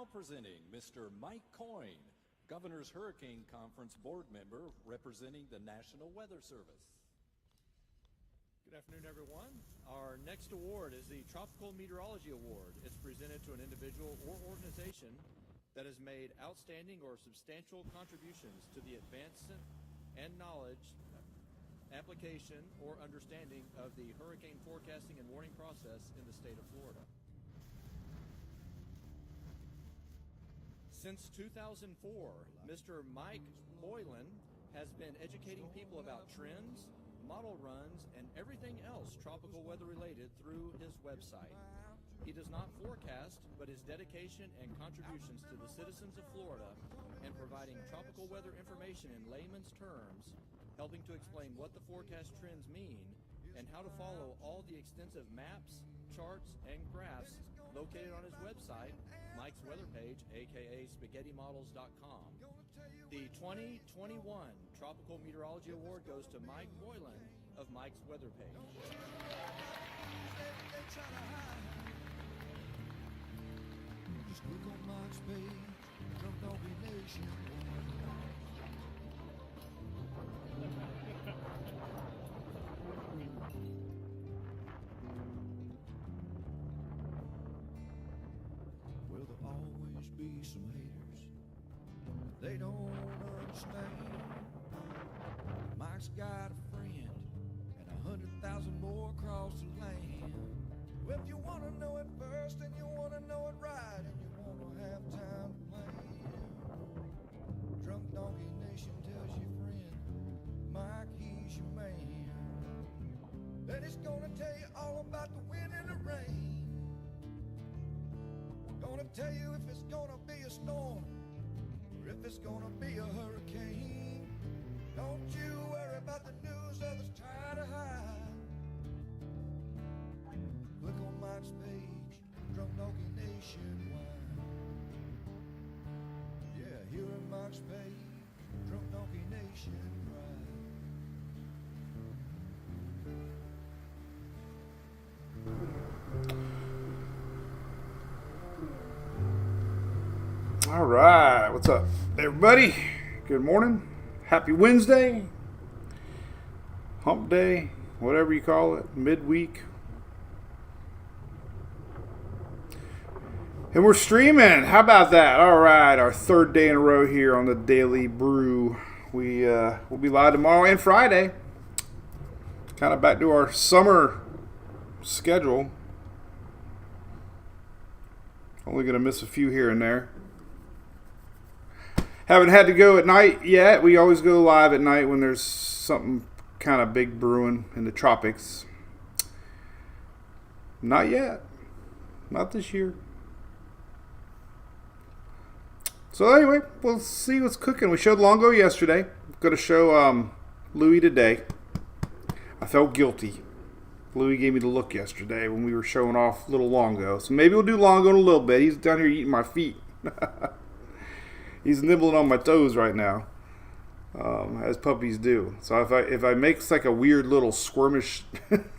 Now presenting Mr. Mike Coyne, Governor's Hurricane Conference Board member representing the National Weather Service. Good afternoon, everyone. Our next award is the Tropical Meteorology Award. It's presented to an individual or organization that has made outstanding or substantial contributions to the advancement and knowledge, application, or understanding of the hurricane forecasting and warning process in the state of Florida. Since 2004, Mr. Mike Boylan has been educating people about trends, model runs, and everything else tropical weather related through his website. He does not forecast, but his dedication and contributions to the citizens of Florida and providing tropical weather information in layman's terms, helping to explain what the forecast trends mean, and how to follow all the extensive maps, charts, and graphs located on his website, Mike's weather page, aka spaghettymodels.com. The 2021 Tropical Meteorology Award goes to Mike Boylan of Mike's weather page. Just click on Mike's page, Trump Doggy Nation. Well, there'll always be some haters. They don't understand. Mike's got a friend and 100,000 more across the land. Well, if you want to know it first and you want to know it right and you want to have time to plan, Drunk Donkey Nation tells your friend, Mike, he's your man. And he's gonna tell you all about the wind and the rain. Gonna tell you if it's gonna be a storm or if it's gonna be a hurricane. Don't you worry about the news others try to hide. Click on Mike's page, Drunk Donkey Nationwide. Yeah, here on Mike's page, Drunk Donkey Nationwide. All right, what's up, everybody? Good morning. Happy Wednesday, hump day, whatever you call it, midweek. And we're streaming. How about that? All right, our third day in a row here on the Daily Brew. We'll be live tomorrow and Friday. Kind of back to our summer schedule. Only going to miss a few here and there. Haven't had to go at night yet. We always go live at night when there's something kind of big brewing in the tropics. Not yet. Not this year. So anyway, we'll see what's cooking. We showed Longo yesterday. Going to show Louis today. I felt guilty. Louis gave me the look yesterday when we were showing off little Longo. So maybe we'll do Longo in a little bit. He's down here eating my feet. He's nibbling on my toes right now, as puppies do. So if I make like a weird little squirmish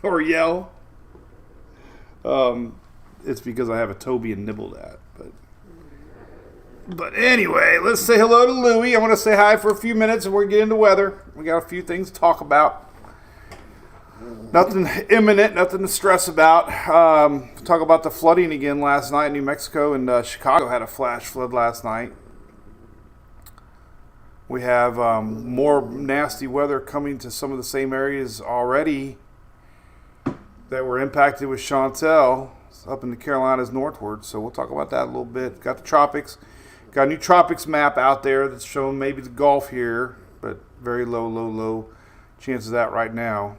or yell, it's because I have a toe being nibbled at. But anyway, let's say hello to Louie. I want to say hi for a few minutes and we're going to get into weather. We got a few things to talk about. Nothing imminent, nothing to stress about. Talk about the flooding again last night in New Mexico, and Chicago had a flash flood last night. We have more nasty weather coming to some of the same areas already that were impacted with Chantel up in the Carolinas northward. So we'll talk about that a little bit. Got the tropics. Got a new tropics map out there that's showing maybe the Gulf here, but very low chances of that right now.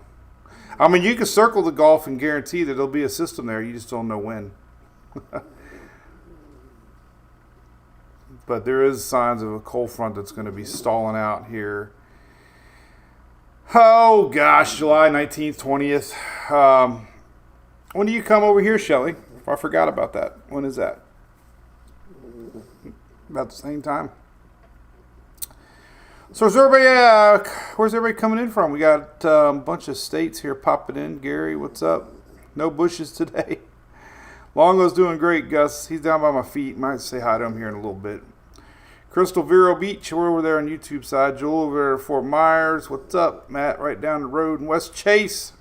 I mean, you can circle the Gulf and guarantee that there'll be a system there. You just don't know when. But there is signs of a cold front that's going to be stalling out here. Oh, gosh, July 19th, 20th. When do you come over here, Shelly? I forgot about that. When is that? About the same time. So is everybody, where's everybody coming in from? We got a bunch of states here popping in. Gary, what's up? No bushes today. Longo's doing great, Gus. He's down by my feet. Might say hi to him here in a little bit. Crystal Vero Beach, we're over there on YouTube side. Joel over there at Fort Myers. What's up, Matt? Right down the road in West Chase.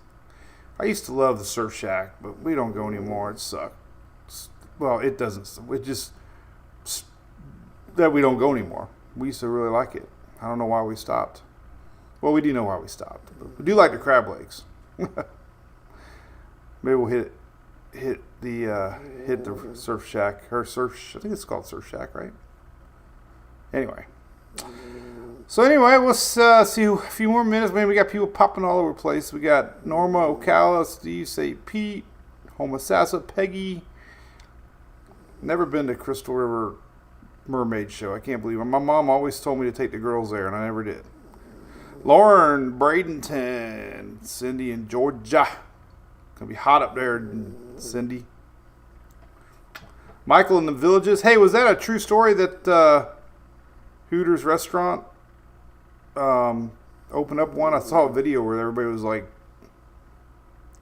I used to love the Surf Shack, but we don't go anymore. It sucks. Well, it doesn't. It just that we don't go anymore. We used to really like it. I don't know why we stopped. Well, we do know why we stopped. But we do like the crab legs. Maybe we'll hit the Surf Shack or Surf. I think it's called Surf Shack, right? Anyway. So anyway, let's see a few more minutes. Man, we got people popping all over the place. We got Norma, Ocala, Steve, St. Pete, Homosassa, Peggy. Never been to Crystal River Mermaid Show. I can't believe it. My mom always told me to take the girls there, and I never did. Lauren, Bradenton, Cindy in Georgia. Gonna be hot up there, Cindy. Michael in the Villages. Hey, was that a true story that Hooters restaurant opened up one? I saw a video where everybody was like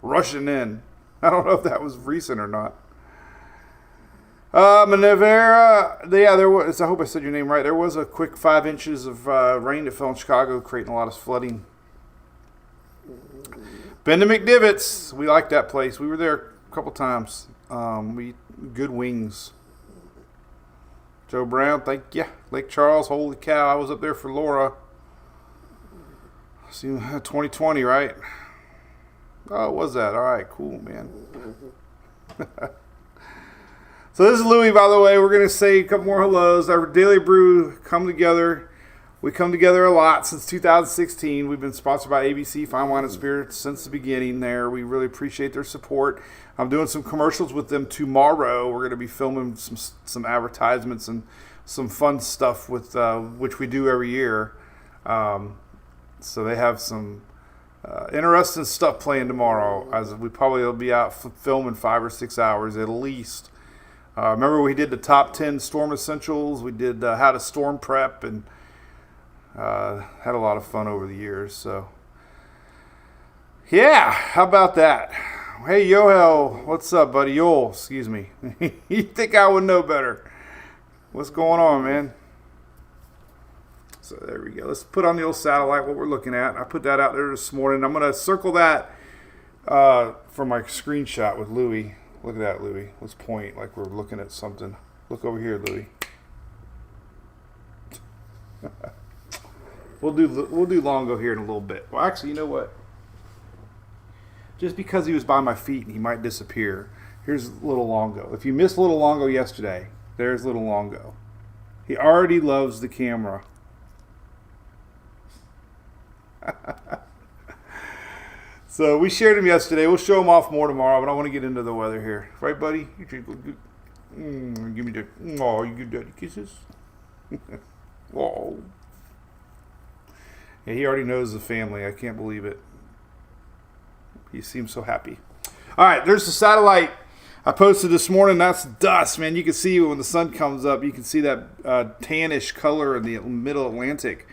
rushing in. I don't know if that was recent or not. Manevera, yeah, there was. I hope I said your name right. There was a quick 5 inches of rain that fell in Chicago, creating a lot of flooding. Been to McDivots. We like that place. We were there a couple times. Good wings. Joe Brown, thank you. Lake Charles, holy cow, I was up there for Laura. See, 2020, right? Oh, what was that? All right, cool, man. So this is Louie, by the way. We're going to say a couple more hellos. Our Daily Brew come together. We come together a lot since 2016. We've been sponsored by ABC Fine Wine and Spirits since the beginning there. We really appreciate their support. I'm doing some commercials with them tomorrow. We're going to be filming some advertisements and some fun stuff with which we do every year. So they have some interesting stuff playing tomorrow. As we probably will be out filming 5 or 6 hours at least. Remember we did the top 10 storm essentials. We did how to storm prep and had a lot of fun over the years. So yeah, how about that? Hey Yoel, what's up, buddy? Yoel, excuse me. You think I would know better? What's going on, man? So there we go. Let's put on the old satellite what we're looking at. I put that out there this morning. I'm gonna circle that for my screenshot with Louie. Look at that, Louie. Let's point like we're looking at something. Look over here, Louie. We'll do Longo here in a little bit. Well, actually, you know what? Just because he was by my feet and he might disappear, here's little Longo. If you missed little Longo yesterday, there's little Longo. He already loves the camera. So we shared him yesterday. We'll show him off more tomorrow, but I want to get into the weather here. Right, buddy? You drink good. Give me the... Oh, you give daddy kisses? Whoa. Yeah, he already knows the family. I can't believe it. He seems so happy. All right, there's the satellite I posted this morning. That's dust, man. You can see when the sun comes up, you can see that tannish color in the middle Atlantic.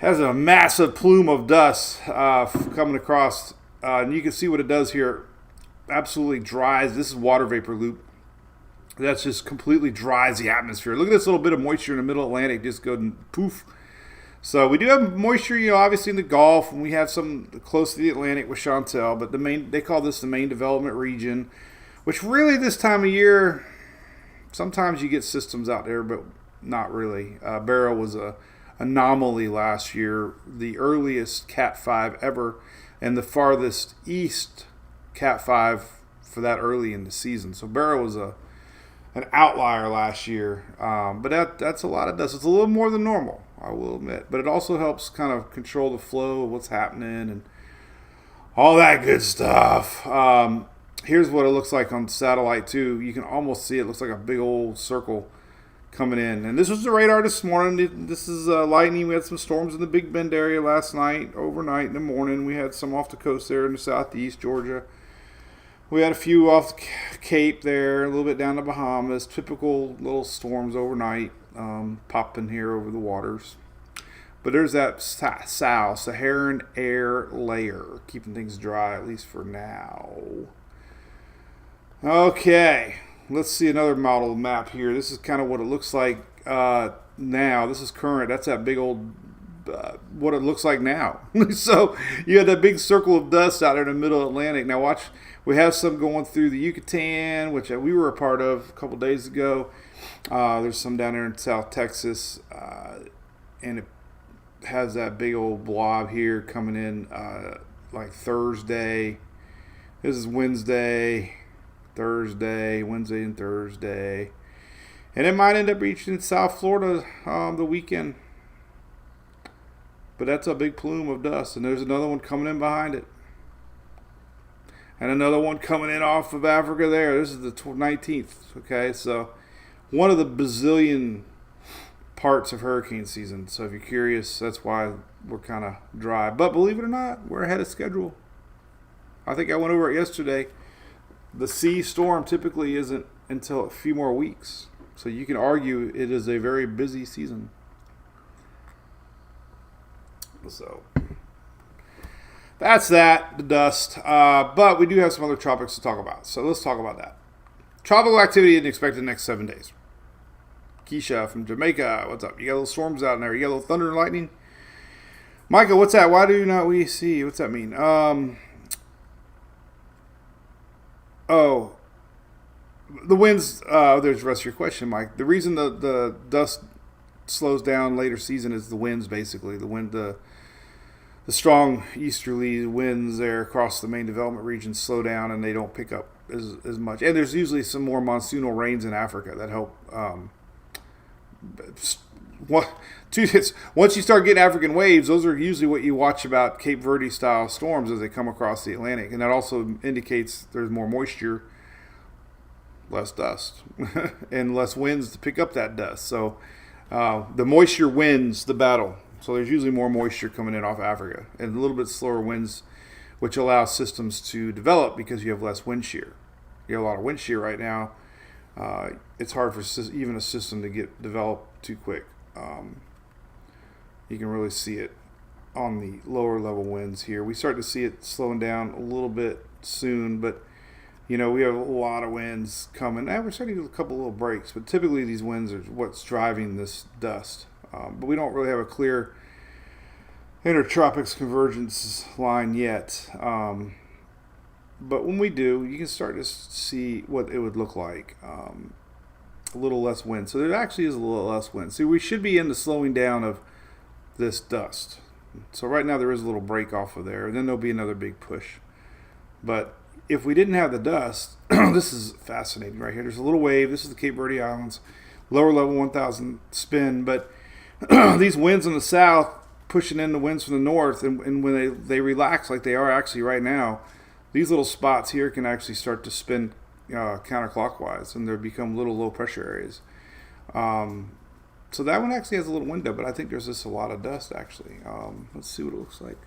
Has a massive plume of dust coming across. And you can see what it does here. Absolutely dries. This is water vapor loop. That's just completely dries the atmosphere. Look at this little bit of moisture in the middle Atlantic. Just go and poof. So we do have moisture, obviously in the Gulf, and we have some close to the Atlantic with Chantal. But they call this the main development region, which really this time of year, sometimes you get systems out there, but not really. Barrow was a anomaly last year, the earliest Cat 5 ever, and the farthest east Cat 5 for that early in the season. So Barrow was an outlier last year, but that's a lot of dust. It's a little more than normal, I will admit, but it also helps kind of control the flow of what's happening and all that good stuff. Here's what it looks like on satellite too. You can almost see it looks like a big old circle coming in. And this was the radar this morning. This is lightning. We had some storms in the Big Bend area last night, overnight in the morning. We had some off the coast there in the southeast, Georgia. We had a few off the Cape there, a little bit down the Bahamas. Typical little storms overnight popping here over the waters. But there's that Saharan air layer, keeping things dry, at least for now. Okay, let's see another model map here. This is kind of what it looks like now. This is current. That's that big old, what it looks like now. So you have that big circle of dust out there in the middle Atlantic. Now watch, we have some going through the Yucatan, which we were a part of a couple days ago. There's some down there in South Texas, and it has that big old blob here coming in like Thursday. This is Wednesday, Wednesday and Thursday. And it might end up reaching South Florida the weekend. But that's a big plume of dust. And there's another one coming in behind it. And another one coming in off of Africa there. This is the 19th. Okay, so one of the bazillion parts of hurricane season. So if you're curious, that's why we're kind of dry. But believe it or not, we're ahead of schedule. I think I went over it yesterday. The sea storm typically isn't until a few more weeks. So you can argue it is a very busy season. So that's that, the dust. But we do have some other tropics to talk about. So let's talk about that. Tropical activity isn't expected in the next 7 days. Keisha from Jamaica, what's up? You got little storms out in there. You got a little thunder and lightning. Micah, what's that? Why do not we see? What's that mean? Oh, the winds, there's the rest of your question, Mike. The reason the dust slows down later season is the winds, basically. The strong easterly winds there across the main development region slow down and they don't pick up as much. And there's usually some more monsoonal rains in Africa that help. Once you start getting African waves, those are usually what you watch about Cape Verde style storms as they come across the Atlantic, and that also indicates there's more moisture, less dust, and less winds to pick up that dust. So the moisture wins the battle. So there's usually more moisture coming in off Africa and a little bit slower winds, which allows systems to develop because you have less wind shear. You have a lot of wind shear right now. It's hard for even a system to get developed too quick. You can really see it on the lower level winds here. We start to see it slowing down a little bit soon, but we have a lot of winds coming. And we're starting to get a couple little breaks, but typically these winds are what's driving this dust. But we don't really have a clear intertropics convergence line yet. But when we do, you can start to see what it would look like. A little less wind. So there actually is a little less wind. So we should be in the slowing down of this dust. So right now there is a little break off of there. And then there'll be another big push. But if we didn't have the dust, this is fascinating right here. There's a little wave. This is the Cape Verde Islands. Lower level 1,000 spin. But these winds in the south pushing in the winds from the north. And when they relax like they are actually right now, these little spots here can actually start to spin counterclockwise, and they become little low pressure areas. So that one actually has a little window, but I think there's just a lot of dust actually. Let's see what it looks like.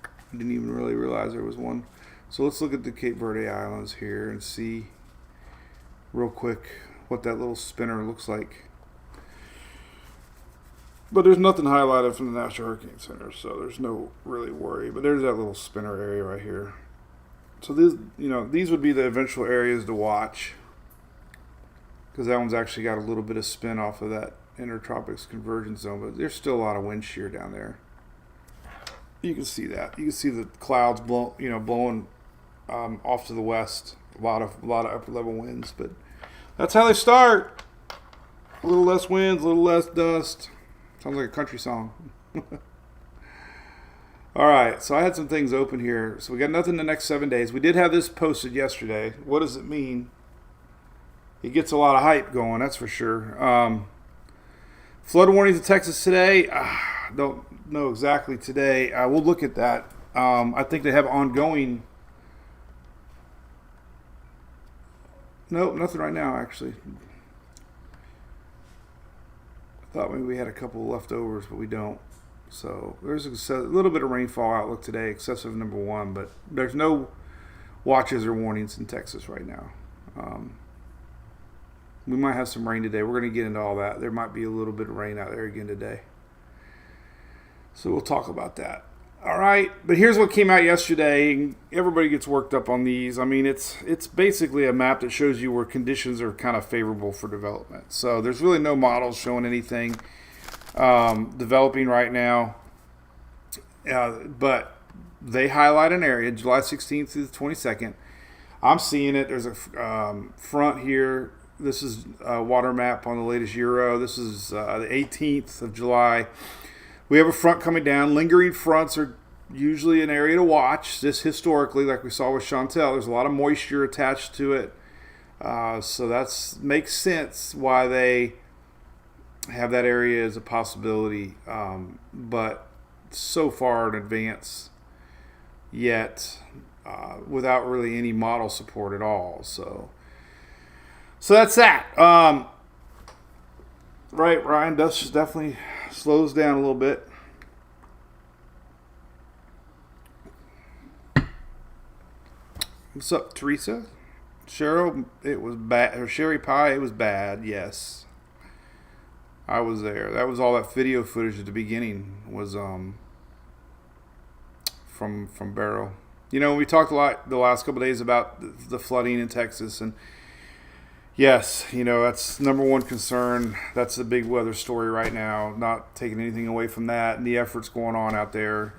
I didn't even really realize there was one. So let's look at the Cape Verde Islands here and see real quick what that little spinner looks like. But there's nothing highlighted from the National Hurricane Center, so there's no really worry. But there's that little spinner area right here. So these would be the eventual areas to watch, because that one's actually got a little bit of spin off of that intertropics convergence zone, but there's still a lot of wind shear down there. You can see that. You can see the clouds blowing off to the west. A lot of upper level winds, but that's how they start. A little less winds, a little less dust. Sounds like a country song. All right, so I had some things open here. So we got nothing the next 7 days. We did have this posted yesterday. What does it mean? It gets a lot of hype going, that's for sure. Flood warnings in Texas today. Don't know exactly today. We'll look at that. I think they have ongoing. Nope, nothing right now, actually. I thought maybe we had a couple leftovers, but we don't. So there's a little bit of rainfall outlook today, excessive number 1, but there's no watches or warnings in Texas right now. We might have some rain today. We're going to get into all that. There might be a little bit of rain out there again today. So we'll talk about that. All right, but here's what came out yesterday. Everybody gets worked up on these. I mean, it's basically a map that shows you where conditions are kind of favorable for development. So there's really no models showing anything developing right now. But they highlight an area, July 16th through the 22nd. I'm seeing it. There's a front here. This is a water map on the latest Euro. This is the 18th of July. We have a front coming down. Lingering fronts are usually an area to watch. This historically, like we saw with Chantel, there's a lot of moisture attached to it. So that makes sense why they have that area as a possibility. But so far in advance yet, without really any model support at all. So that's that. Right, Ryan, dust definitely slows down a little bit. What's up, Teresa? Cheryl, it was bad. Or Sherry Pie, it was bad. Yes, I was there. That was all that video footage at the beginning was from Barrow. You know, we talked a lot the last couple of days about the flooding in Texas, and yes, you know, that's number one concern. That's the big weather story right now. Not taking anything away from that and the efforts going on out there.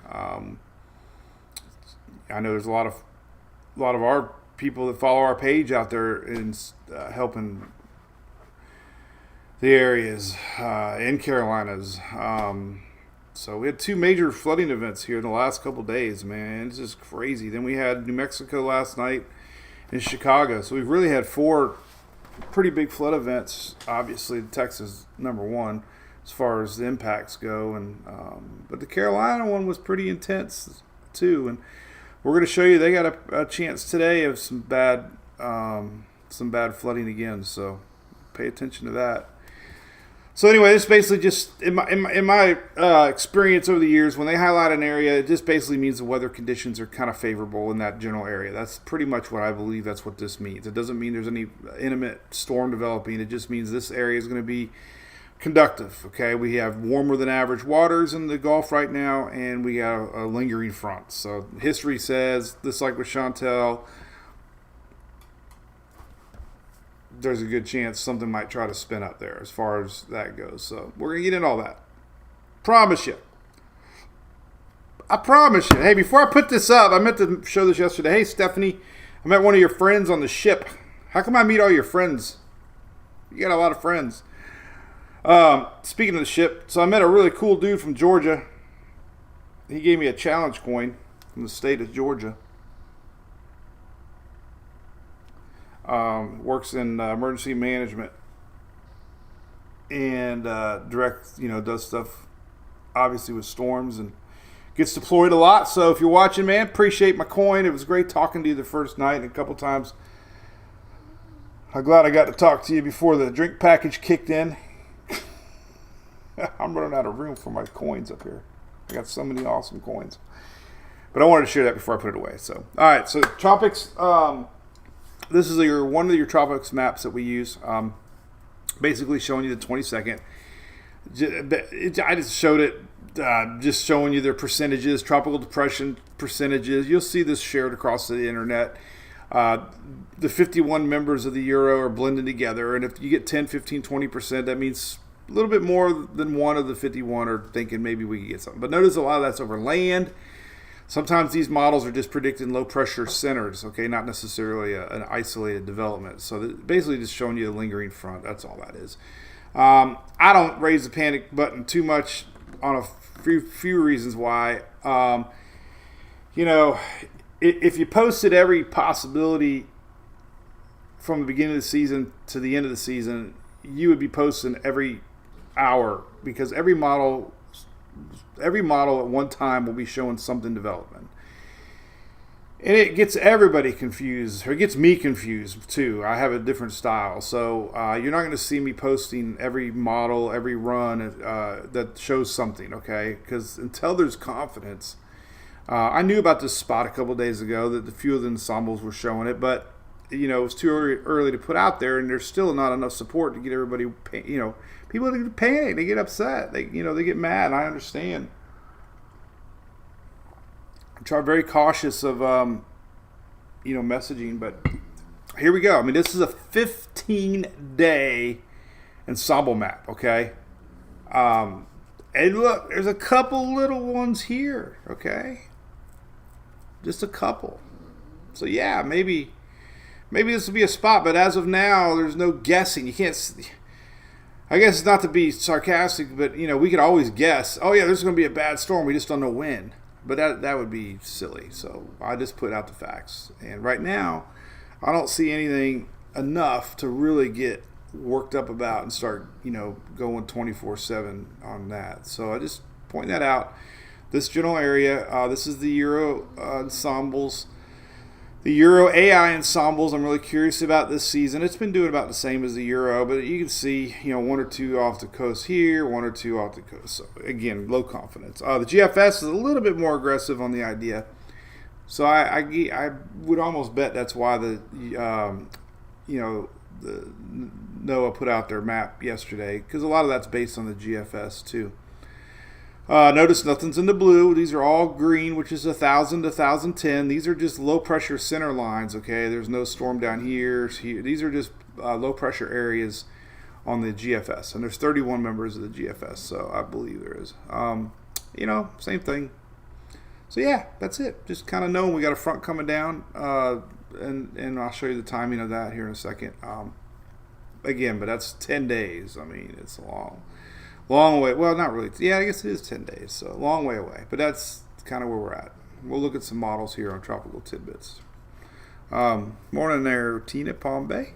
I know there's a lot of our people that follow our page out there in helping the areas in Carolinas. So we had 2 major flooding events here in the last couple of days, man. It's just crazy. Then we had New Mexico last night in Chicago. So we've really had 4 pretty big flood events. Obviously, Texas number 1 as far as the impacts go, and but the Carolina one was pretty intense too. And we're going to show you they got a chance today of some bad flooding again. So pay attention to that. So anyway, this basically just in my experience over the years, when they highlight an area, it just basically means the weather conditions are kind of favorable in that general area. That's pretty much what I believe. That's what this means. It doesn't mean there's any imminent storm developing. It just means this area is going to be conductive. Okay, we have warmer than average waters in the Gulf right now, and we have a lingering front. So history says, just like with Chantel, there's a good chance something might try to spin up there as far as that goes. So we're going to get into all that. Promise you. I promise you. Hey, before I put this up, I meant to show this yesterday. Hey, Stephanie, I met one of your friends on the ship. How come I meet all your friends? You got a lot of friends. Speaking of the ship, so I met a really cool dude from Georgia. He gave me a challenge coin from the state of Georgia. Works in emergency management and does stuff obviously with storms and gets deployed a lot. So if you're watching, man, appreciate my coin. It was great talking to you the first night and a couple times. I'm glad I got to talk to you before the drink package kicked in. I'm running out of room for my coins up here. I got so many awesome coins. But I wanted to share that before I put it away. So, all right. So tropics. This is one of your tropics maps that we use. Basically showing you the 22nd. I just showed it, just showing you their percentages, tropical depression percentages. You'll see this shared across the internet. The 51 members of the Euro are blended together, and if you get 10, 15, 20%, that means a little bit more than one of the 51 are thinking maybe we could get something. But notice a lot of that's over land. Sometimes these models are just predicting low-pressure centers, okay, not necessarily an isolated development. So basically just showing you a lingering front. That's all that is. I don't raise the panic button too much on a few reasons why. If you posted every possibility from the beginning of the season to the end of the season, you would be posting every hour because every model at one time will be showing something developing. And it gets everybody confused, or it gets me confused too. I have a different style. So you're not going to see me posting every model, every run that shows something, okay? Because until there's confidence, I knew about this spot a couple of days ago that a few of the ensembles were showing it, but it was too early to put out there, and there's still not enough support to get everybody, people panic, they get upset, they get mad, and I understand. try very cautious of messaging, but here we go. I mean, this is a 15-day ensemble map, okay? And look, there's a couple little ones here, okay? Just a couple. So yeah, maybe this will be a spot, but as of now, there's no guessing. You can't. I guess it's not to be sarcastic, but we could always guess. Oh yeah, there's going to be a bad storm. We just don't know when. But that would be silly. So I just put out the facts. And right now, I don't see anything enough to really get worked up about and start going 24/7 on that. So I just point that out. This general area. This is the Euro ensembles. The Euro AI ensembles, I'm really curious about this season. It's been doing about the same as the Euro, but you can see, one or two off the coast here, one or two off the coast. So again, low confidence. The GFS is a little bit more aggressive on the idea. So I would almost bet that's why the NOAA put out their map yesterday, because a lot of that's based on the GFS too. Notice nothing's in the blue. These are all green, which is 1,000 to 1,010. These are just low pressure center lines, okay? There's no storm down here. These are just low pressure areas on the GFS. And there's 31 members of the GFS, so I believe there is. Same thing. So yeah, that's it. Just kind of knowing we got a front coming down. And I'll show you the timing of that here in a second. Again, but that's 10 days. I mean, it's a long way. Well, not really. Yeah, I guess it is 10 days, so a long way away. But that's kind of where we're at. We'll look at some models here on Tropical Tidbits. Morning there, Tina, Palm Bay.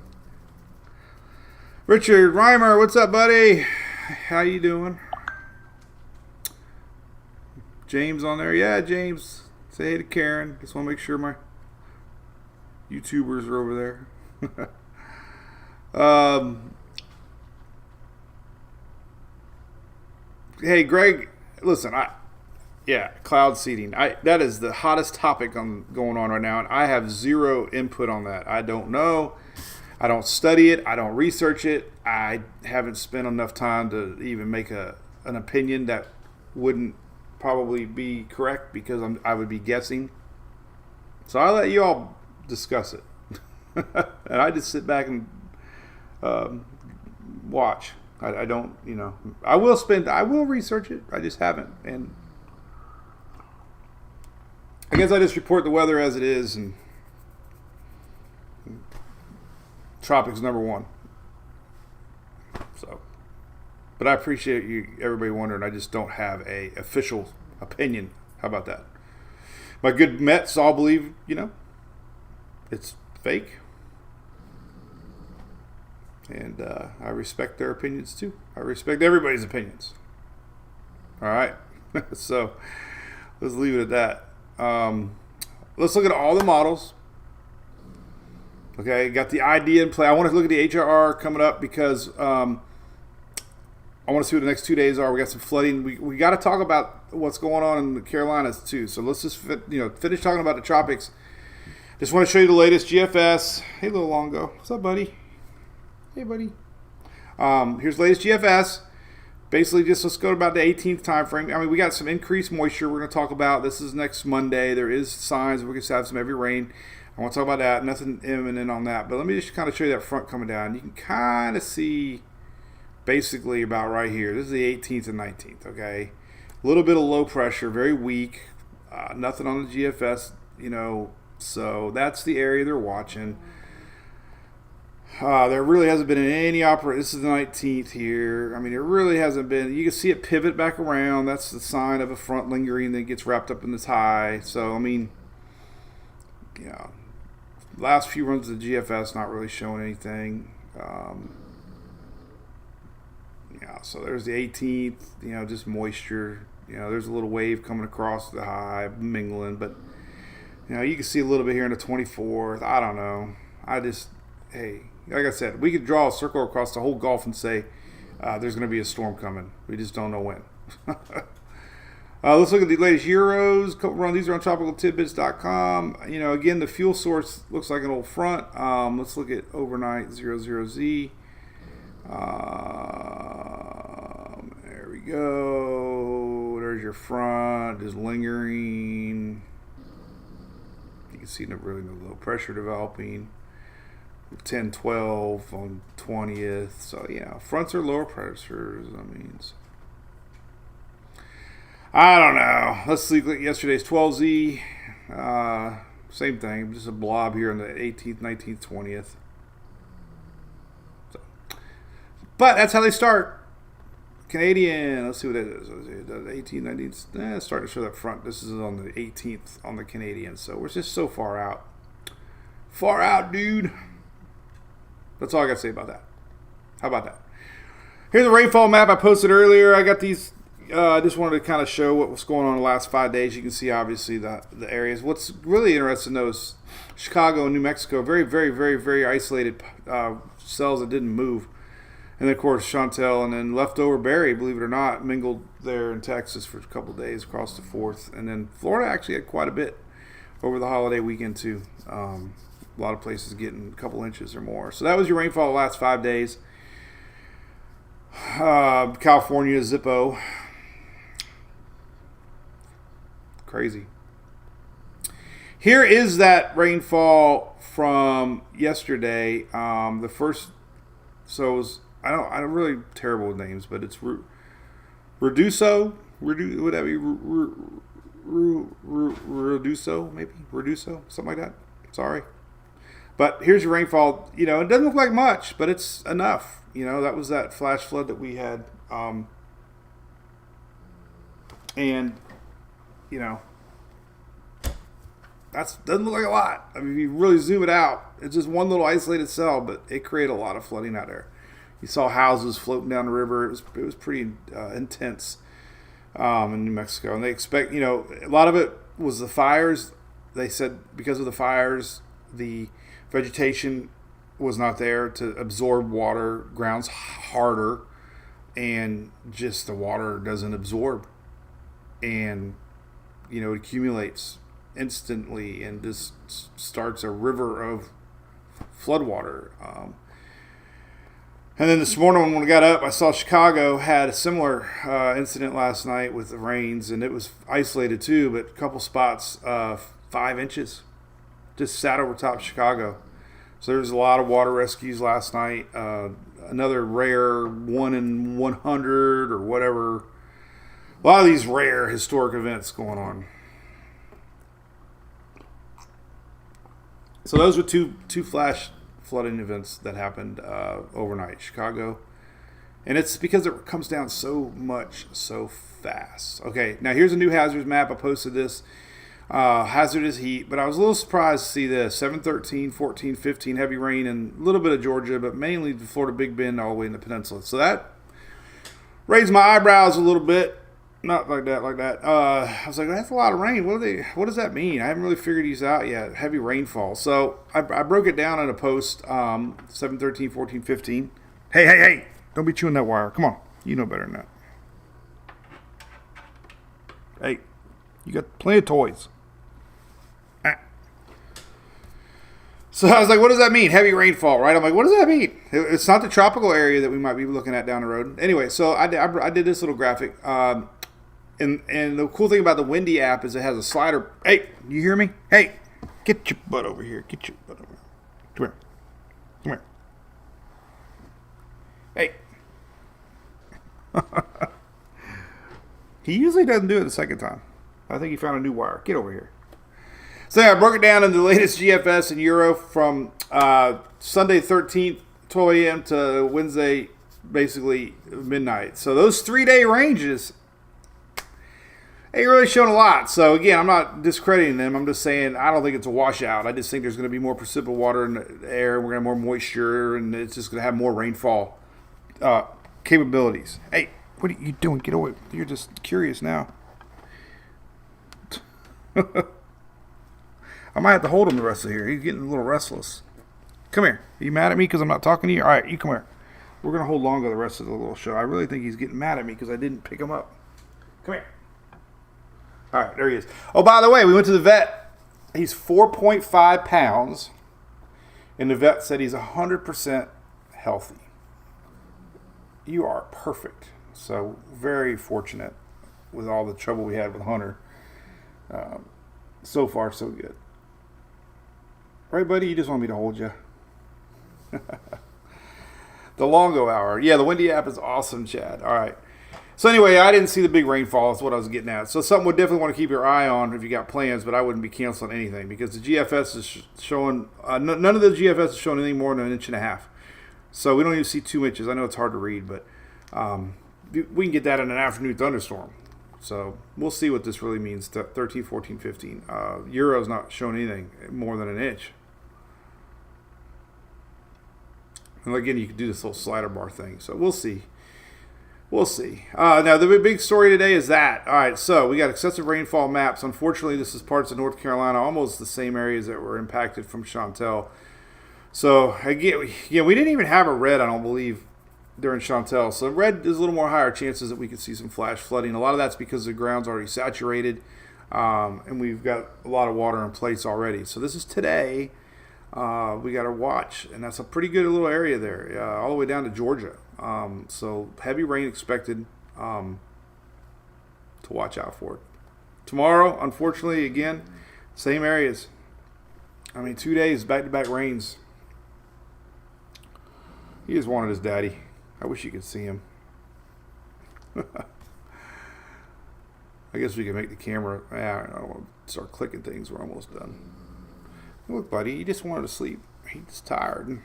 Richard Reimer, what's up, buddy? How you doing? James on there. Yeah, James. Say hey to Karen. Just want to make sure my YouTubers are over there. Hey, Greg, listen, cloud seeding. That is the hottest topic going on right now, and I have zero input on that. I don't know. I don't study it. I don't research it. I haven't spent enough time to even make an opinion that wouldn't probably be correct, because I would be guessing. So I'll let you all discuss it. And I just sit back and watch. I don't, I will research it. I just haven't. And I guess I just report the weather as it is, and tropics #1. So, but I appreciate everybody wondering. I just don't have a official opinion. How about that? My good Mets all believe, it's fake. And I respect their opinions too. I respect everybody's opinions. All right. So let's leave it at that. Let's look at all the models. Okay, got the idea in play. I want to look at the HRR coming up, because I want to see what the next 2 days are. We got some flooding. We got to talk about what's going on in the Carolinas too. So let's just finish talking about the tropics. Just want to show you the latest GFS. Hey, little Longo. What's up, buddy? Hey, buddy. Here's the latest GFS. Basically, just let's go to about the 18th time frame. I mean, we got some increased moisture we're going to talk about. This is next Monday. There is signs we're going to have some heavy rain. I want to talk about that. Nothing imminent on that. But let me just kind of show you that front coming down. You can kind of see basically about right here. This is the 18th and 19th, okay? A little bit of low pressure, very weak. Nothing on the GFS, So that's the area they're watching. There really hasn't been any operation. This is the 19th here. I mean, it really hasn't been. You can see it pivot back around. That's the sign of a front lingering that gets wrapped up in this high. So, I mean, last few runs of the GFS not really showing anything. So there's the 18th, just moisture. There's a little wave coming across the high, mingling. But, you can see a little bit here in the 24th. I don't know. Hey. Like I said, we could draw a circle across the whole Gulf and say there's going to be a storm coming. We just don't know when. Let's look at the latest Euros. These are on tropicaltidbits.com. Again, the fuel source looks like an old front. Let's look at overnight 00Z. There we go. There's your front, just lingering. see really no low pressure developing. 10-12 on 20th. So, yeah, fronts are lower pressures. I don't know. Let's see. Yesterday's 12Z. Same thing. Just a blob here on the 18th, 19th, 20th. So. But that's how they start. Canadian. Let's see what it is. 18th, 19th. Starting to show that front. This is on the 18th on the Canadian. So we're just so far out. Far out, dude. That's all I got to say about that. How about that? Here's a rainfall map I posted earlier. I got these. I just wanted to kind of show what was going on in the last 5 days. You can see, obviously, the areas. What's really interesting, though, is Chicago and New Mexico. Very, very, very, very isolated cells that didn't move. And then, of course, Chantel and then leftover Barry, believe it or not, mingled there in Texas for a couple of days across the 4th. And then Florida actually had quite a bit over the holiday weekend, too. A lot of places getting a couple inches or more. So that was your rainfall the last 5 days. California, Zippo. Crazy. Here is that rainfall from yesterday. The first, so it was, I don't really terrible with names, but it's Reduso, something like that. Sorry. But here's your rainfall. It doesn't look like much, but it's enough. That was that flash flood that we had. That doesn't look like a lot. If you really zoom it out, it's just one little isolated cell, but it created a lot of flooding out there. You saw houses floating down the river. It was pretty intense in New Mexico. And they expect, a lot of it was the fires. They said because of the fires, the vegetation was not there to absorb water. Ground's harder, and just the water doesn't absorb. And, it accumulates instantly and just starts a river of floodwater. And then this morning when we got up, I saw Chicago had a similar incident last night with the rains, and it was isolated too, but a couple spots, 5 inches, just sat over top of Chicago. So there was a lot of water rescues last night. Another rare 1 in 100 or whatever. A lot of these rare historic events going on. So those were two flash flooding events that happened overnight, Chicago. And it's because it comes down so much, so fast. Okay, now here's a new hazards map. I posted this. Hazardous heat, but I was a little surprised to see this. 7-13, 14, 15, heavy rain in a little bit of Georgia, but mainly the Florida Big Bend all the way in the peninsula. So that raised my eyebrows a little bit. Not like that. I was like, that's a lot of rain. What does that mean? I haven't really figured these out yet. Heavy rainfall. So I broke it down in a post, 7-13, 14, 15. Hey. Don't be chewing that wire. Come on. You know better than that. Hey, you got plenty of toys. So I was like, what does that mean? Heavy rainfall, right? I'm like, what does that mean? It's not the tropical area that we might be looking at down the road. Anyway, so I did this little graphic. And the cool thing about the Windy app is it has a slider. Hey, you hear me? Hey, get your butt over here. Come here. Hey. He usually doesn't do it the second time. I think he found a new wire. Get over here. So yeah, I broke it down in the latest GFS and Euro from Sunday 13th, 12 a.m. to Wednesday, basically midnight. So those 3-day ranges ain't really showing a lot. So again, I'm not discrediting them. I'm just saying I don't think it's a washout. I just think there's going to be more precipitable water in the air. We're going to have more moisture, and it's just going to have more rainfall capabilities. Hey, what are you doing? Get away. You're just curious now. I might have to hold him the rest of here. He's getting a little restless. Come here. Are you mad at me because I'm not talking to you? All right, you come here. We're going to hold on to the rest of the little show. I really think he's getting mad at me because I didn't pick him up. Come here. All right, there he is. Oh, by the way, we went to the vet. He's 4.5 pounds, and the vet said he's 100% healthy. You are perfect. So very fortunate with all the trouble we had with Hunter. So far, so good. Right, buddy? You just want me to hold you. The Longo Hour. Yeah, the Windy app is awesome, Chad. All right. So anyway, I didn't see the big rainfall. That's what I was getting at. So something would definitely want to keep your eye on if you got plans, but I wouldn't be canceling anything because the GFS is showing, none of the GFS is showing anything more than 1.5 inches. So we don't even see 2 inches. I know it's hard to read, but we can get that in an afternoon thunderstorm. So we'll see what this really means to 13, 14, 15. Euro's not showing anything more than 1 inch. And again, you can do this little slider bar thing. So we'll see. We'll see. Now, the big story today is that. All right, so we got excessive rainfall maps. Unfortunately, this is parts of North Carolina, almost the same areas that were impacted from Chantel. So, again, we didn't even have a red, I don't believe, during Chantel. So, red is a little more higher chances that we could see some flash flooding. A lot of that's because the ground's already saturated, and we've got a lot of water in place already. So, this is today. We got to watch, and that's a pretty good little area there, all the way down to Georgia. So heavy rain expected to watch out for. Tomorrow, unfortunately, again, same areas. I mean, 2 days back-to-back rains. He just wanted his daddy. I wish you could see him. I guess we can make the camera. I don't want to start clicking things. We're almost done. Look, buddy, he just wanted to sleep. He's just tired.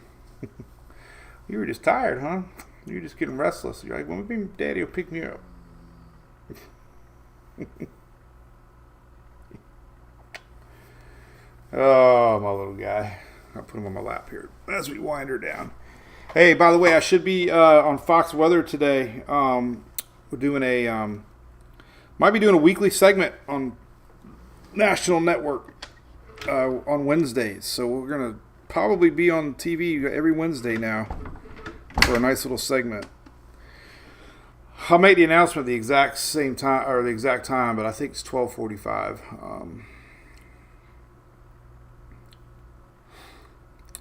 You were just tired, huh? You were just getting restless. You're like, well, maybe Daddy will pick me up. Oh, my little guy. I'll put him on my lap here as we wind her down. Hey, by the way, I should be on Fox Weather today. We're doing might be doing a weekly segment on National Network on Wednesdays. So we're going to probably be on TV every Wednesday now for a nice little segment. I'll make the announcement at the exact same time, or the exact time, but I think it's 12:45.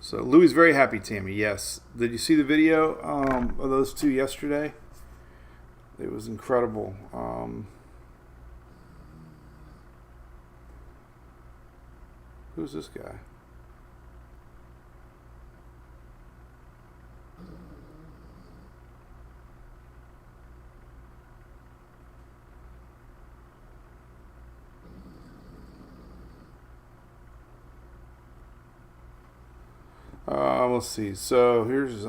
So Louie's very happy, Tammy. Yes. Did you see the video of those two yesterday? It was incredible. Who's this guy? Let's see. So here's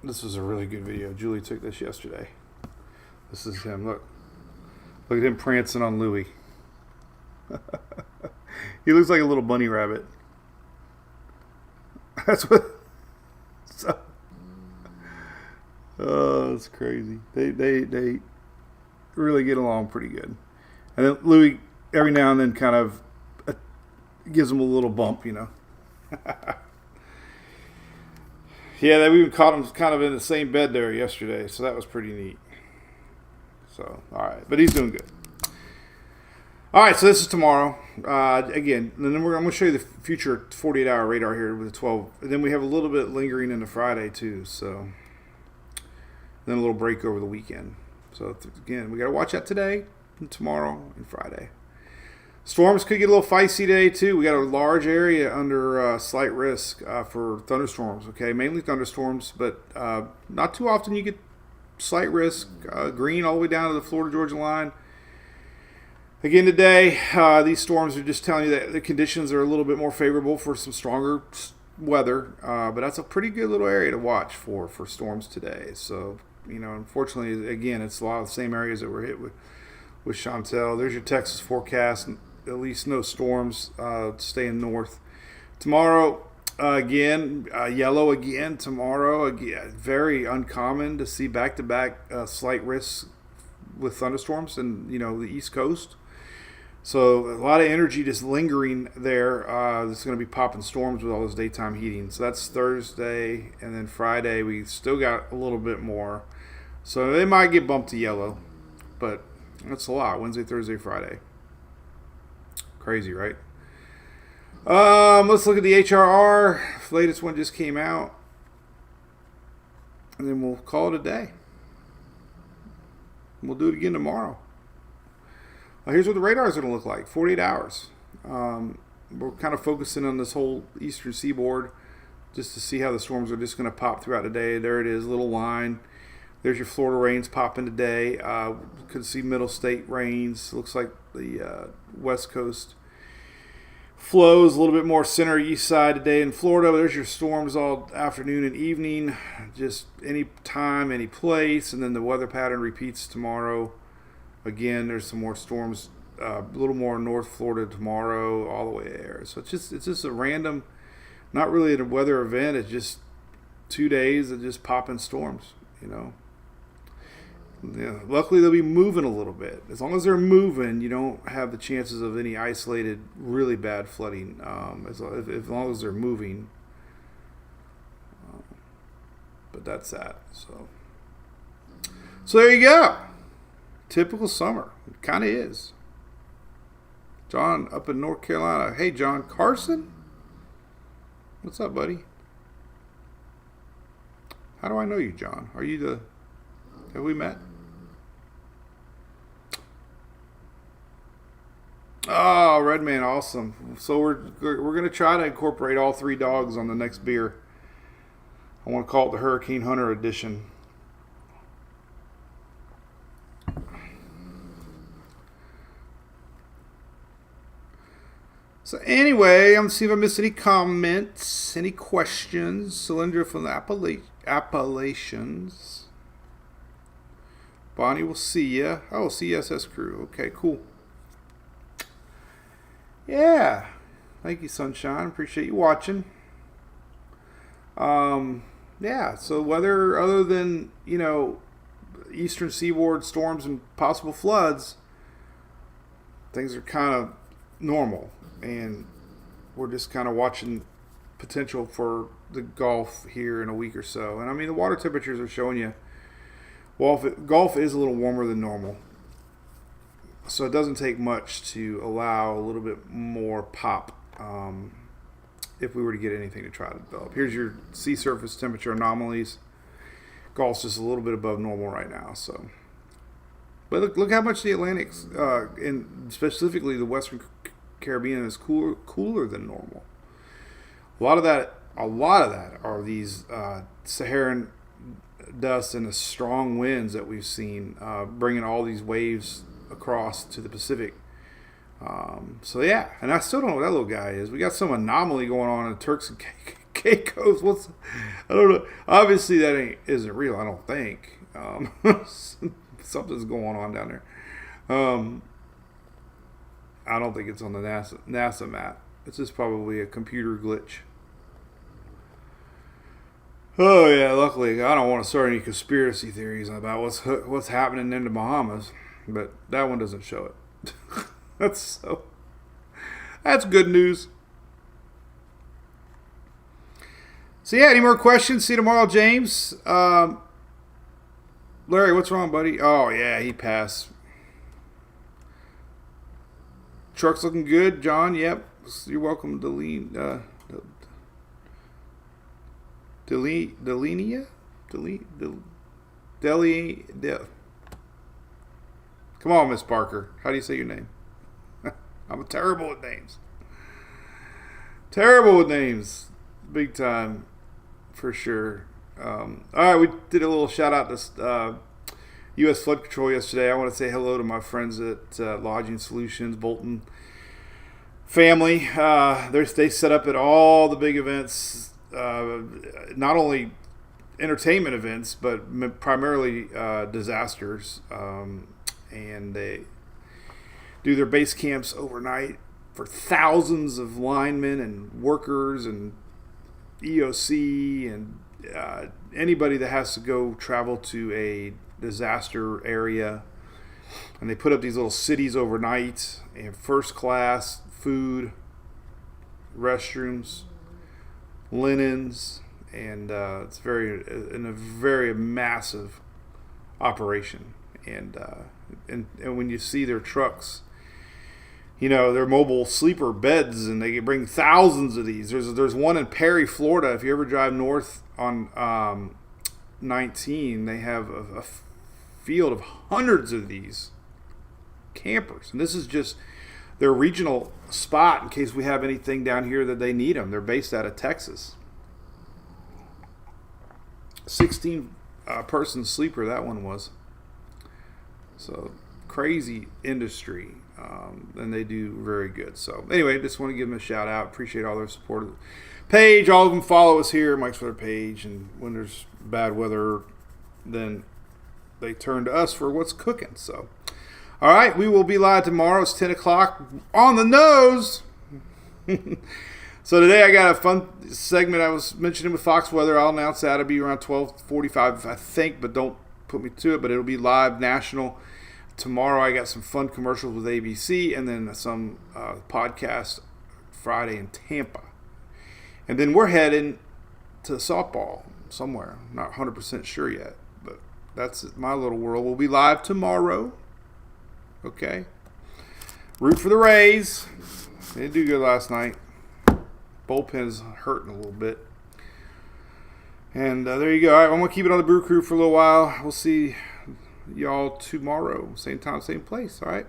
this was a really good video. Julie took this yesterday. This is him. Look at him prancing on Louie. He looks like a little bunny rabbit. That's what. So, oh, it's crazy. They really get along pretty good. And then Louie every now and then kind of gives him a little bump, you know. Yeah, we even caught him kind of in the same bed there yesterday, so that was pretty neat. So, all right, but he's doing good. All right, so this is tomorrow. Again, and then I'm going to show you the future 48-hour radar here with the 12. And then we have a little bit lingering into Friday too. So then a little break over the weekend. So again, we got to watch that today, and tomorrow, and Friday. Storms could get a little feisty today too. We got a large area under slight risk for thunderstorms. Okay, mainly thunderstorms, but not too often you get slight risk. Green all the way down to the Florida-Georgia line. Again today, these storms are just telling you that the conditions are a little bit more favorable for some stronger weather. But that's a pretty good little area to watch for storms today. So, you know, unfortunately, again, it's a lot of the same areas that were hit with Chantel. There's your Texas forecast. At least no storms staying north. Tomorrow, again, yellow again. Tomorrow, again, very uncommon to see back-to-back slight risks with thunderstorms in, you know, the East Coast. So a lot of energy just lingering there. There's going to be popping storms with all this daytime heating. So that's Thursday, and then Friday we still got a little bit more. So they might get bumped to yellow, but that's a lot. Wednesday, Thursday, Friday. Crazy, right? Let's look at the HRR. The latest one just came out. And then we'll call it a day. We'll do it again tomorrow. Here's what the radar is going to look like. 48 hours. We're kind of focusing on this whole eastern seaboard just to see how the storms are just going to pop throughout the day. There it is, little line. There's your Florida rains popping today. Could see middle state rains. Looks like the west coast flows a little bit more center east side today in Florida. There's your storms all afternoon and evening, just any time, any place. And then the weather pattern repeats tomorrow. Again, there's some more storms, a little more North Florida tomorrow, all the way there. So it's just a random, not really a weather event. It's just 2 days of just popping storms, you know. Yeah, luckily they'll be moving a little bit. As long as they're moving, you don't have the chances of any isolated, really bad flooding. As long as they're moving. But that's that. So there you go. Typical summer. It kind of is. John up in North Carolina. Hey, John Carson. What's up, buddy? How do I know you, John? Are you have we met? Oh, Redman, awesome. So we're going to try to incorporate all 3 dogs on the next beer. I want to call it the Hurricane Hunter edition. So anyway, I'm going to see if I missed any comments, any questions. Cylindra from the Appalachians. Bonnie will see ya. Oh, CSS crew. Okay, cool. Yeah. Thank you, Sunshine. Appreciate you watching. Yeah, so weather other than, you know, eastern seaboard storms and possible floods, things are kind of normal. And we're just kind of watching potential for the Gulf here in a week or so. And I mean, the water temperatures are showing you, Gulf is a little warmer than normal. So it doesn't take much to allow a little bit more pop if we were to get anything to try to develop. Here's your sea surface temperature anomalies. Gulf's just a little bit above normal right now. So, but look how much the Atlantic's, and specifically the Western Caribbean, is cooler than normal. A lot of that are these Saharan dust and the strong winds that we've seen bringing all these waves across to the Pacific. So yeah, and I still don't know what that little guy is. We got some anomaly going on in Turks and Caicos. I don't know. Obviously that isn't real. I don't think. Something's going on down there. I don't think it's on the NASA map. It's just probably a computer glitch. Oh yeah, luckily I don't want to start any conspiracy theories about what's happening in the Bahamas, but that one doesn't show it. That's good news. So yeah, any more questions? See you tomorrow, James. Larry, what's wrong, buddy? Oh yeah, he passed. Truck's looking good, John. Yep, you're welcome, Delenia. Come on, Miss Parker. How do you say your name? I'm terrible with names. Terrible with names. Big time, for sure. All right, we did a little shout out to U.S. Flood Control yesterday. I want to say hello to my friends at Lodging Solutions, Bolton family. They set up at all the big events, not only entertainment events, but primarily disasters. And they do their base camps overnight for thousands of linemen and workers and EOC and anybody that has to go travel to a disaster area. And they put up these little cities overnight and first class food, restrooms, linens, and it's a very massive operation. And when you see their trucks, you know, their mobile sleeper beds, and they bring thousands of these. There's one in Perry, Florida. If you ever drive north on 19, they have a field of hundreds of these campers. And this is just their regional spot in case we have anything down here that they need them. They're based out of Texas. 16 person sleeper that one was. So crazy industry, and they do very good. So anyway, just want to give them a shout out. Appreciate all their support of the page. All of them follow us here, Mike's Weather page, and when there's bad weather, then they turn to us for what's cooking. So all right, we will be live tomorrow. It's 10 o'clock on the nose. So today I got a fun segment I was mentioning with Fox Weather. I'll announce that. It'll be around 12:45, I think, but don't put me to it. But it'll be live national. Tomorrow I got some fun commercials with ABC and then some podcast Friday in Tampa. And then we're heading to softball somewhere. Not 100% sure yet, but that's my little world. We'll be live tomorrow. Okay. Root for the Rays. They didn't do good last night. Bullpen's hurting a little bit. And there you go. All right, I'm going to keep it on the Brew Crew for a little while. We'll see y'all tomorrow. Same time, same place. All right.